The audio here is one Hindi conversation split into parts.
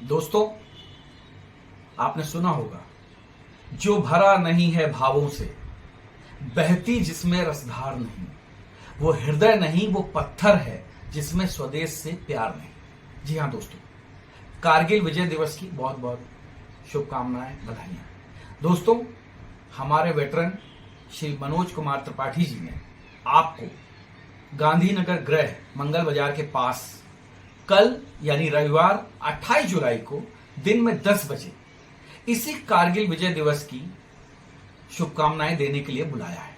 दोस्तों, आपने सुना होगा, जो भरा नहीं है भावों से, बहती जिसमें रसधार नहीं, वो हृदय नहीं वो पत्थर है जिसमें स्वदेश से प्यार नहीं। जी हां दोस्तों, कारगिल विजय दिवस की बहुत बहुत शुभकामनाएं, बधाइयां। दोस्तों, हमारे वेटरन श्री मनोज कुमार त्रिपाठी जी ने आपको गांधीनगर गृह मंगल बाजार के पास कल यानी रविवार 28 जुलाई को दिन में 10 बजे इसी कारगिल विजय दिवस की शुभकामनाएं देने के लिए बुलाया है।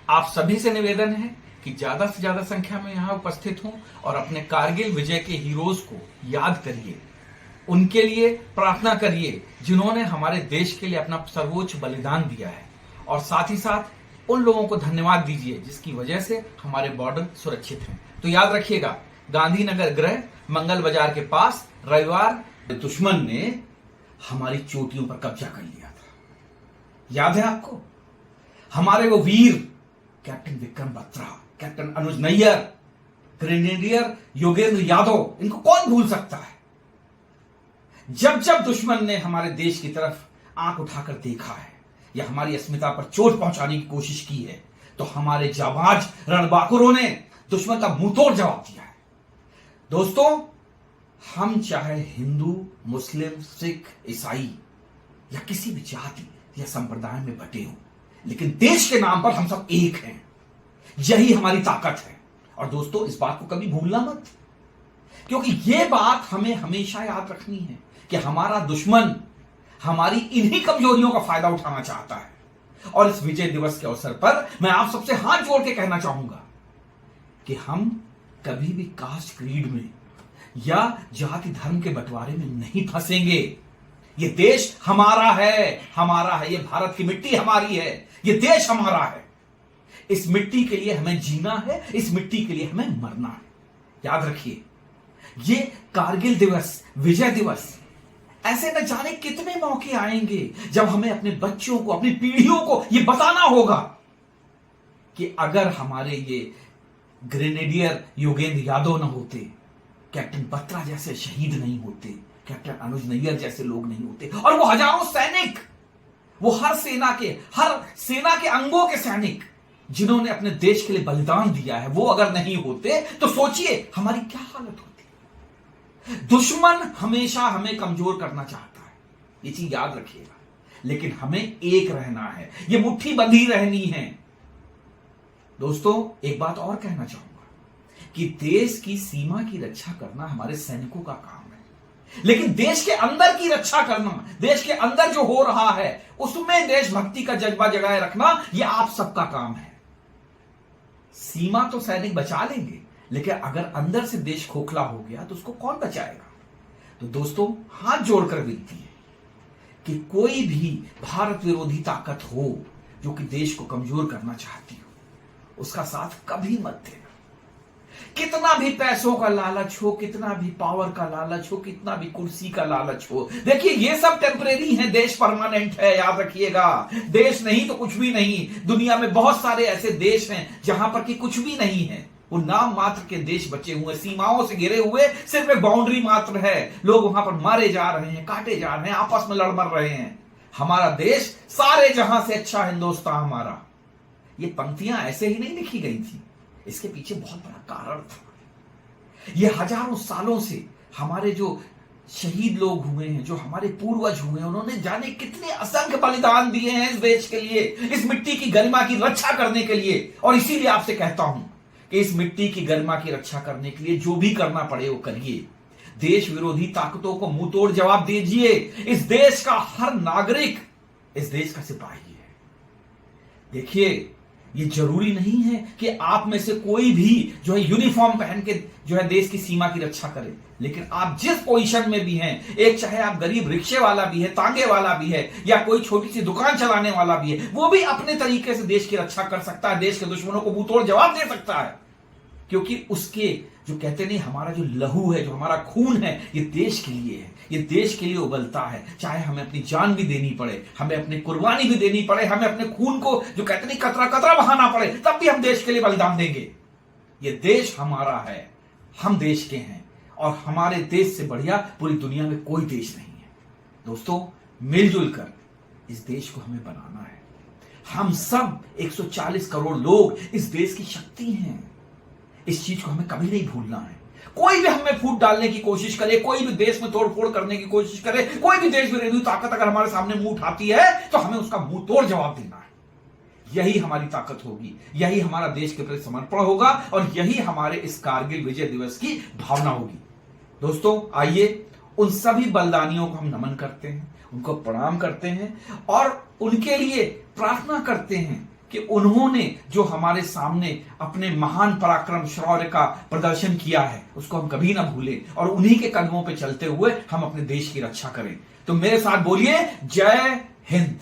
आप सभी से निवेदन है कि ज्यादा से ज्यादा संख्या में यहां उपस्थित हों और अपने कारगिल विजय के हीरोज को याद करिए, उनके लिए प्रार्थना करिए जिन्होंने हमारे देश के लिए अपना सर्वोच्च बलिदान दिया है, और साथ ही साथ उन लोगों को धन्यवाद दीजिए जिसकी वजह से हमारे बॉर्डर सुरक्षित हैं। तो याद रखिएगा, गांधीनगर गृह मंगल बाजार के पास रविवार दुश्मन ने हमारी चोटियों पर कब्जा कर लिया था। याद है आपको? हमारे वो वीर कैप्टन विक्रम बत्रा, कैप्टन अनुज नैयर, ग्रेनेडियर योगेंद्र यादव, इनको कौन भूल सकता है। जब जब दुश्मन ने हमारे देश की तरफ आंख उठाकर देखा है या हमारी अस्मिता पर चोट पहुंचाने की कोशिश की है, तो हमारे जाबाज रणबांकुरों ने दुश्मन का मुंहतोड़ जवाब दिया है। दोस्तों, हम चाहे हिंदू, मुस्लिम, सिख, ईसाई या किसी भी जाति या संप्रदाय में बटे हो, लेकिन देश के नाम पर हम सब एक हैं। यही हमारी ताकत है। और दोस्तों, इस बात को कभी भूलना मत, क्योंकि यह बात हमें हमेशा याद रखनी है कि हमारा दुश्मन हमारी इन्हीं कमजोरियों का फायदा उठाना चाहता है। और इस विजय दिवस के अवसर पर मैं आप सबसे हाथ जोड़ के कहना चाहूंगा कि हम कभी भी कास्ट क्रीड में या जाति धर्म के बंटवारे में नहीं फंसेंगे। ये देश हमारा है, हमारा है। ये भारत की मिट्टी हमारी है, ये देश हमारा है। इस मिट्टी के लिए हमें जीना है, इस मिट्टी के लिए हमें मरना है। याद रखिए, ये कारगिल दिवस, विजय दिवस, ऐसे न जाने कितने मौके आएंगे जब हमें अपने बच्चों को, अपनी पीढ़ियों को यह बताना होगा कि अगर हमारे ये ग्रेनेडियर योगेंद्र यादव न होते, कैप्टन बत्रा जैसे शहीद नहीं होते, कैप्टन अनुज नैयर जैसे लोग नहीं होते, और वो हजारों सैनिक, वो हर सेना के अंगों के सैनिक जिन्होंने अपने देश के लिए बलिदान दिया है, वो अगर नहीं होते तो सोचिए हमारी क्या हालत होती। दुश्मन हमेशा हमें कमजोर करना चाहता है, ये चीज याद रखिएगा, लेकिन हमें एक रहना है, ये मुट्ठी बंधी रहनी है। दोस्तों, एक बात और कहना चाहूंगा कि देश की सीमा की रक्षा करना हमारे सैनिकों का काम है, लेकिन देश के अंदर की रक्षा करना, देश के अंदर जो हो रहा है उसमें देशभक्ति का जज्बा जगाए रखना, यह आप सबका काम है। सीमा तो सैनिक बचा लेंगे, लेकिन अगर अंदर से देश खोखला हो गया तो उसको कौन बचाएगा। तो दोस्तों, हाथ जोड़कर विनती है कि कोई भी भारत विरोधी ताकत हो जो कि देश को कमजोर करना चाहती हो, उसका साथ कभी मत देना। कितना भी पैसों का लालच हो, कितना भी पावर का लालच हो, कितना भी कुर्सी का लालच हो, देखिए ये सब टेम्परेरी है, देश परमानेंट है। याद रखिएगा, देश नहीं तो कुछ भी नहीं। दुनिया में बहुत सारे ऐसे देश हैं जहां पर कि कुछ भी नहीं है, वो नाम मात्र के देश बचे हुए, सीमाओं से घिरे हुए, सिर्फ एक बाउंड्री मात्र है। लोग वहां पर मारे जा रहे हैं, काटे जा रहे हैं, आपस में लड़ मर रहे हैं। हमारा देश सारे जहां से अच्छा हिंदुस्तान हमारा। ये पंक्तियां ऐसे ही नहीं लिखी गई थी, इसके पीछे बहुत बड़ा कारण था। ये हजारों सालों से हमारे जो शहीद लोग हुए हैं, जो हमारे पूर्वज हुए हैं, उन्होंने जाने कितने असंख्य बलिदान दिए हैं इस देश के लिए, इस मिट्टी की गरिमा की रक्षा करने के लिए। और इसीलिए आपसे कहता हूं कि इस मिट्टी की गरिमा की रक्षा करने के लिए जो भी करना पड़े वो करिए। देश विरोधी ताकतों को मुंह तोड़ जवाब दीजिए। इस देश का हर नागरिक इस देश का सिपाही है। देखिए, ये जरूरी नहीं है कि आप में से कोई भी जो है यूनिफॉर्म पहन के जो है देश की सीमा की रक्षा करे, लेकिन आप जिस पोजीशन में भी हैं, एक चाहे आप गरीब रिक्शे वाला भी है, तांगे वाला भी है, या कोई छोटी सी दुकान चलाने वाला भी है, वो भी अपने तरीके से देश की रक्षा कर सकता है, देश के दुश्मनों को मुंहतोड़ जवाब दे सकता है। क्योंकि उसके जो कहते नहीं, हमारा जो लहू है, जो हमारा खून है, ये देश के लिए है, ये देश के लिए उबलता है। चाहे हमें अपनी जान भी देनी पड़े, हमें अपनी कुर्बानी भी देनी पड़े, हमें अपने खून को जो कहते नहीं कतरा कतरा बहाना पड़े, तब भी हम देश के लिए बलिदान देंगे। ये देश हमारा है, हम देश के हैं, और हमारे देश से बढ़िया पूरी दुनिया में कोई देश नहीं है। दोस्तों, मिलजुल कर इस देश को हमें बनाना है। हम सब 140 करोड़ लोग इस देश की शक्ति हैं। इस चीज को हमें कभी नहीं भूलना है। कोई भी हमें फूट डालने की कोशिश करे, कोई भी देश में तोड़फोड़ करने की कोशिश करे, कोई भी देश विरोधी ताकत अगर हमारे सामने मुंह उठाती है तो हमें उसका मुंह तोड़ जवाब देना है। यही हमारी ताकत होगी, यही हमारा देश के प्रति समर्पण होगा और यही हमारे इस कारगिल विजय दिवस की भावना होगी। दोस्तों, आइए उन सभी बलिदानियों को हम नमन करते हैं, उनको प्रणाम करते हैं और उनके लिए प्रार्थना करते हैं कि उन्होंने जो हमारे सामने अपने महान पराक्रम शौर्य का प्रदर्शन किया है उसको हम कभी ना भूलें और उन्हीं के कदमों पे चलते हुए हम अपने देश की रक्षा करें। तो मेरे साथ बोलिए, जय हिंद।